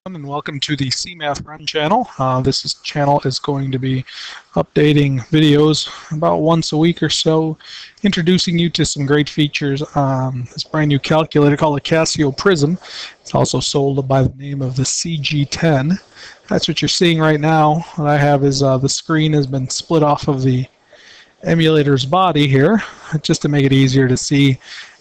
And welcome to the CMath Run channel. This channel is going to be updating videos about once a week or so, introducing you to some great features on this brand new calculator called the Casio Prizm. It's also sold by the name of the CG10. That's what you're seeing right now. What I have is the screen has been split off of the emulator's body here, just to make it easier to see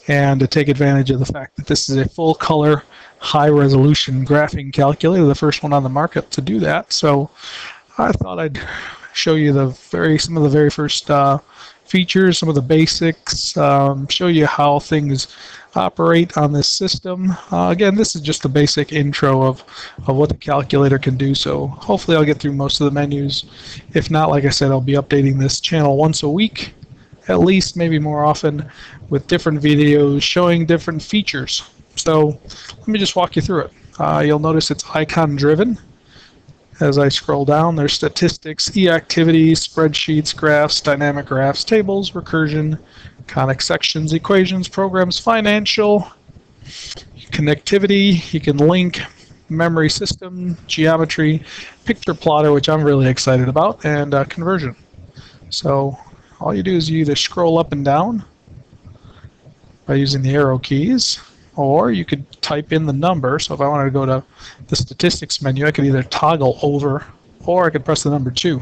and to take advantage of the fact that this is a full color high-resolution graphing calculator, the first one on the market to do that. So I thought I'd show you some of the very first features, some of the basics, show you how things operate on this system. Again, this is just a basic intro of what the calculator can do, so hopefully I'll get through most of the menus. If not, like I said, I'll be updating this channel once a week, at least, maybe more often, with different videos showing different features. So let me just walk you through it. You'll notice it's icon driven. As I scroll down, there's statistics, e-activities, spreadsheets, graphs, dynamic graphs, tables, recursion, conic sections, equations, programs, financial, connectivity, you can link, memory system, geometry, picture plotter, which I'm really excited about, and conversion. So all you do is you either scroll up and down by using the arrow keys, or you could type in the number. So if I wanted to go to the statistics menu, I could either toggle over or I could press the number 2.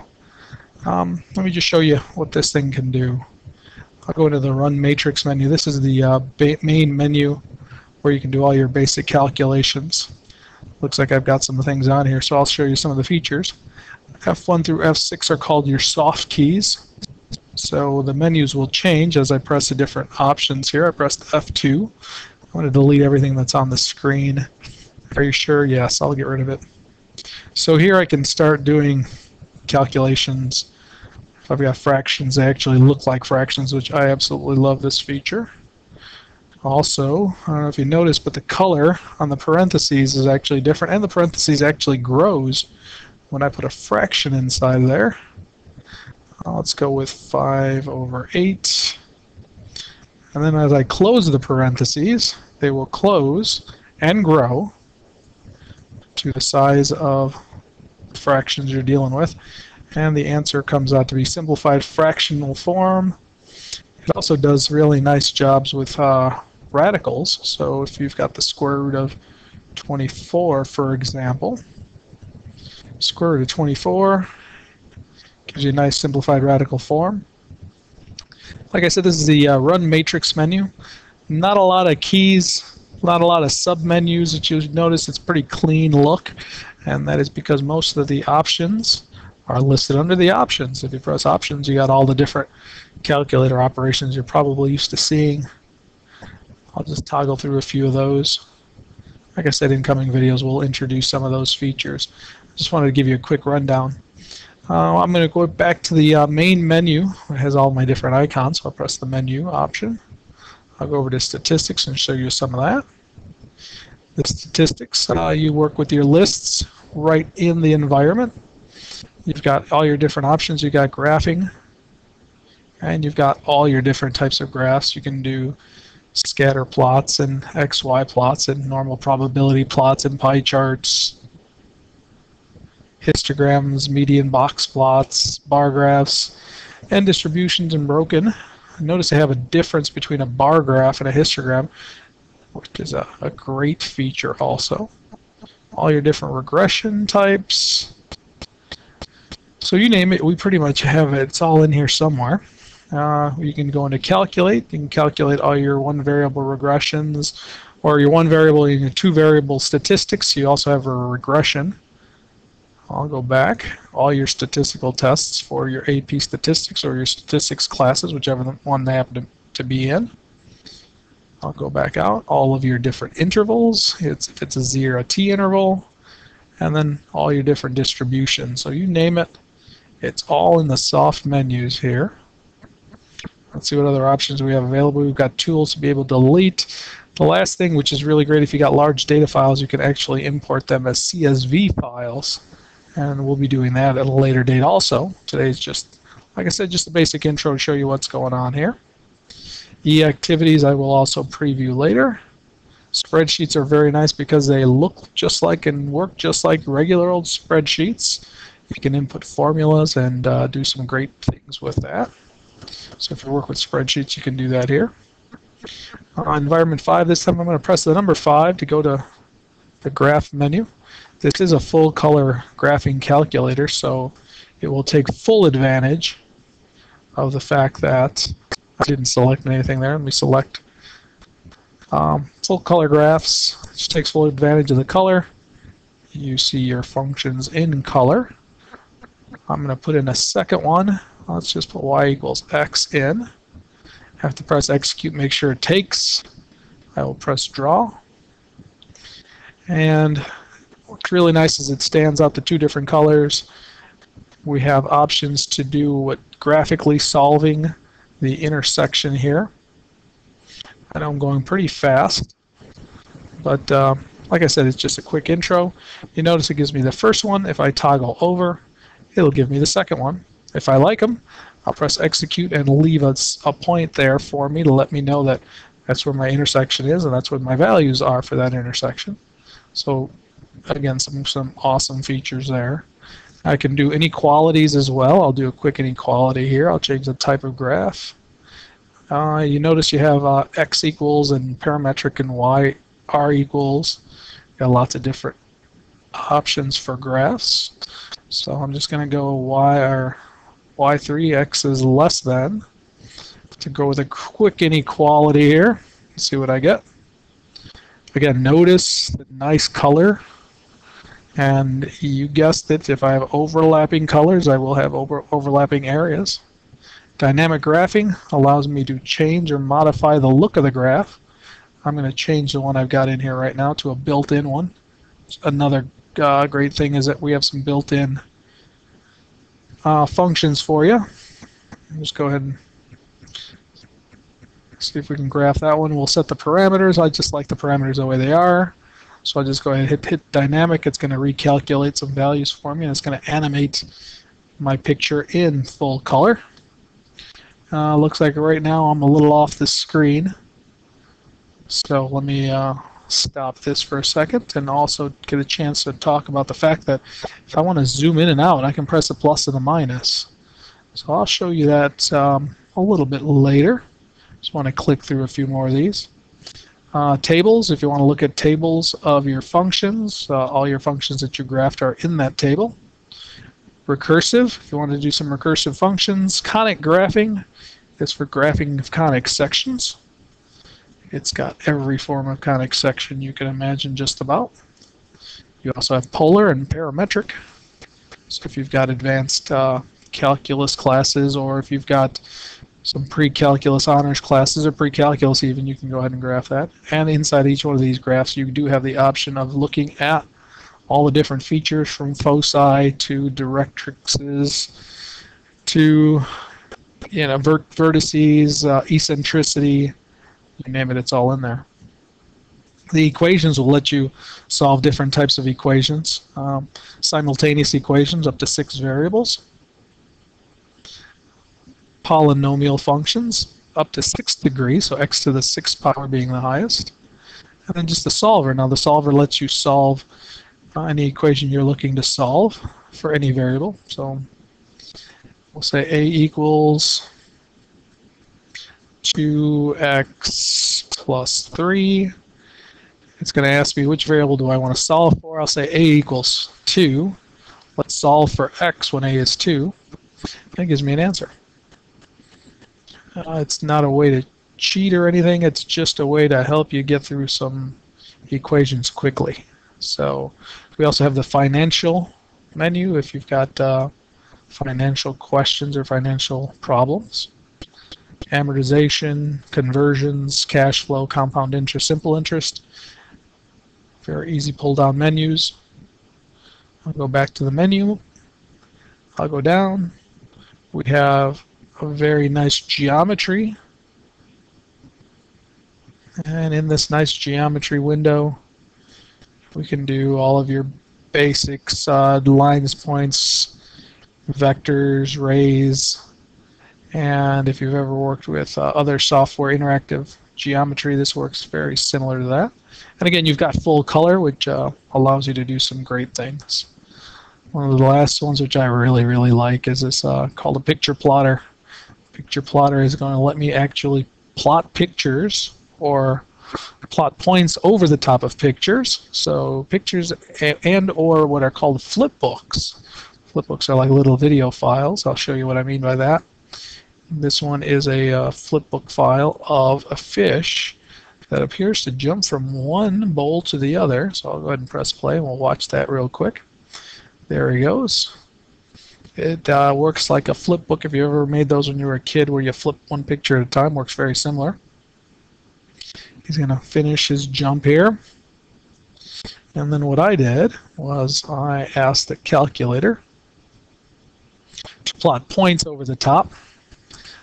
Let me just show you what this thing can do. I'll go into the Run Matrix menu. This is the main menu where you can do all your basic calculations. Looks like I've got some things on here, so I'll show you some of the features. F1 through F6 are called your soft keys. So the menus will change as I press the different options here. I pressed F2. I want to delete everything that's on the screen. Are you sure? Yes, I'll get rid of it. So here I can start doing calculations. If I've got fractions, they actually look like fractions, which I absolutely love this feature. Also, I don't know if you noticed, but the color on the parentheses is actually different, and the parentheses actually grows when I put a fraction inside there. Let's go with 5 over 8. And then as I close the parentheses, they will close and grow to the size of the fractions you're dealing with. And the answer comes out to be simplified fractional form. It also does really nice jobs with radicals. So if you've got the square root of 24, for example, square root of 24 gives you a nice simplified radical form. Like I said, this is the Run Matrix menu. Not a lot of keys, not a lot of sub-menus that you'll notice. It's pretty clean look, and that is because most of the options are listed under the options. If you press options, you got all the different calculator operations you're probably used to seeing. I'll just toggle through a few of those. Like I said, in coming videos we'll introduce some of those features. Just wanted to give you a quick rundown. I'm going to go back to the main menu. It has all my different icons, so I'll press the menu option. I'll go over to statistics and show you some of that. The statistics, you work with your lists right in the environment. You've got all your different options. You've got graphing, and you've got all your different types of graphs. You can do scatter plots and XY plots and normal probability plots and pie charts, histograms, median box plots, bar graphs, and distributions and broken. Notice I have a difference between a bar graph and a histogram, which is a great feature also. All your different regression types. So you name it, we pretty much have it. It's all in here somewhere. You can go into calculate. You can calculate all your one variable regressions, or your one variable and your two variable statistics. You also have a regression. I'll go back. All your statistical tests for your AP statistics or your statistics classes, whichever one they happen to be in. I'll go back out. All of your different intervals, if it's a Z or a T interval, and then all your different distributions. So you name it, it's all in the soft menus here. Let's see what other options we have available. We've got tools to be able to delete. The last thing, which is really great, if you got large data files, you can actually import them as CSV files. And we'll be doing that at a later date also. Today's just, like I said, just a basic intro to show you what's going on here. E-activities I will also preview later. Spreadsheets are very nice because they look just like and work just like regular old spreadsheets. You can input formulas and do some great things with that. So if you work with spreadsheets, you can do that here. Environment 5, this time I'm going to press the number 5 to go to the graph menu. This is a full color graphing calculator, so it will take full advantage of the fact that I didn't select anything there. Let me select full color graphs, which takes full advantage of the color. You see your functions in color. I'm going to put in a second one. Let's just put y equals x in. Have to press execute, make sure it takes. I will press draw. And what's really nice is it stands out the two different colors. We have options to do what graphically solving the intersection here. I know I'm going pretty fast, but like I said, it's just a quick intro. You notice it gives me the first one. If I toggle over, it'll give me the second one. If I like them, I'll press execute and leave a point there for me to let me know that that's where my intersection is and that's what my values are for that intersection. So again, some awesome features there. I can do inequalities as well. I'll do a quick inequality here. I'll change the type of graph. You notice you have x equals and parametric and y r equals. Got lots of different options for graphs. So I'm just going to go y3, x is less than, to go with a quick inequality here. See what I get. Again, notice the nice color. And you guessed it, if I have overlapping colors, I will have overlapping areas. Dynamic graphing allows me to change or modify the look of the graph. I'm going to change the one I've got in here right now to a built-in one. Another great thing is that we have some built-in functions for you. Just go ahead and see if we can graph that one. We'll set the parameters. I just like the parameters the way they are. So I'll just go ahead and hit dynamic. It's going to recalculate some values for me, and it's going to animate my picture in full color. Looks like right now I'm a little off the screen. So let me stop this for a second and also get a chance to talk about the fact that if I want to zoom in and out, I can press a plus and a minus. So I'll show you that a little bit later. Just want to click through a few more of these. Tables, if you want to look at tables of your functions, all your functions that you graphed are in that table. Recursive, if you want to do some recursive functions. Conic graphing is for graphing of conic sections. It's got every form of conic section you can imagine just about. You also have polar and parametric. So if you've got advanced calculus classes, or if you've got some pre-calculus honors classes, or pre-calculus even, you can go ahead and graph that. And inside each one of these graphs, you do have the option of looking at all the different features, from foci to directrixes to vertices, eccentricity, you name it, it's all in there. The equations will let you solve different types of equations, simultaneous equations up to 6 variables. Polynomial functions up to 6 degrees, so x to the 6th power being the highest. And then just the solver. Now the solver lets you solve any equation you're looking to solve for any variable. So we'll say a equals 2x plus 3. It's going to ask me which variable do I want to solve for. I'll say a equals 2. Let's solve for x when a is 2. That gives me an answer. It's not a way to cheat or anything. It's just a way to help you get through some equations quickly. So we also have the financial menu if you've got financial questions or financial problems. Amortization, conversions, cash flow, compound interest, simple interest. Very easy pull-down menus. I'll go back to the menu. I'll go down. We have a very nice geometry. And in this nice geometry window, we can do all of your basics, lines, points, vectors, rays, and if you've ever worked with other software, interactive geometry, this works very similar to that. And again, you've got full color, which allows you to do some great things. One of the last ones which I really, really like is this called a picture plotter. Picture plotter is going to let me actually plot pictures or plot points over the top of pictures. So pictures and or what are called flip books. Flip books are like little video files. I'll show you what I mean by that. This one is a flip book file of a fish that appears to jump from one bowl to the other. So I'll go ahead and press play and we'll watch that real quick. There he goes. It works like a flip book. If you ever made those when you were a kid where you flip one picture at a time, works very similar. He's going to finish his jump here. And then what I did was I asked the calculator to plot points over the top.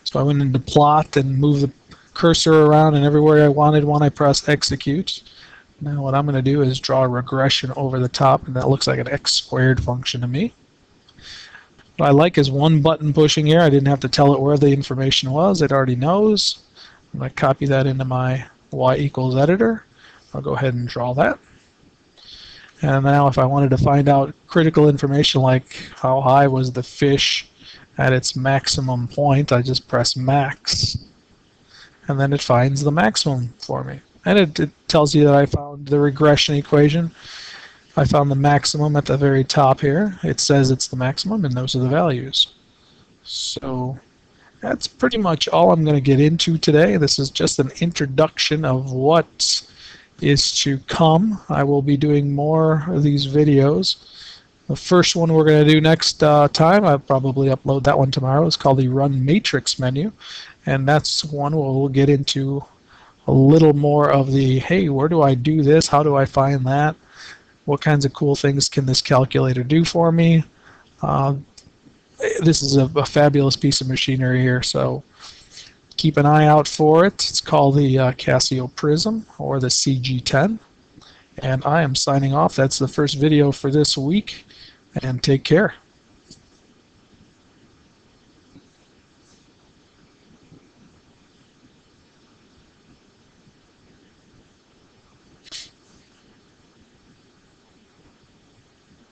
So I went into plot and moved the cursor around, and everywhere I wanted one I pressed execute. Now what I'm going to do is draw a regression over the top, and that looks like an x squared function to me. What I like is one button pushing here. I didn't have to tell it where the information was. It already knows. I'm going to copy that into my y equals editor. I'll go ahead and draw that. And now if I wanted to find out critical information like how high was the fish at its maximum point, I just press max. And then it finds the maximum for me. And it tells you that I found the regression equation. I found the maximum at the very top here. It says it's the maximum, and those are the values. So that's pretty much all I'm going to get into today. This is just an introduction of what is to come. I will be doing more of these videos. The first one we're going to do next time, I'll probably upload that one tomorrow, is called the Run Matrix menu. And that's one where we'll get into a little more of the, hey, where do I do this? How do I find that? What kinds of cool things can this calculator do for me? This is a fabulous piece of machinery here, so keep an eye out for it. It's called the Casio Prizm, or the CG10. And I am signing off. That's the first video for this week, and take care.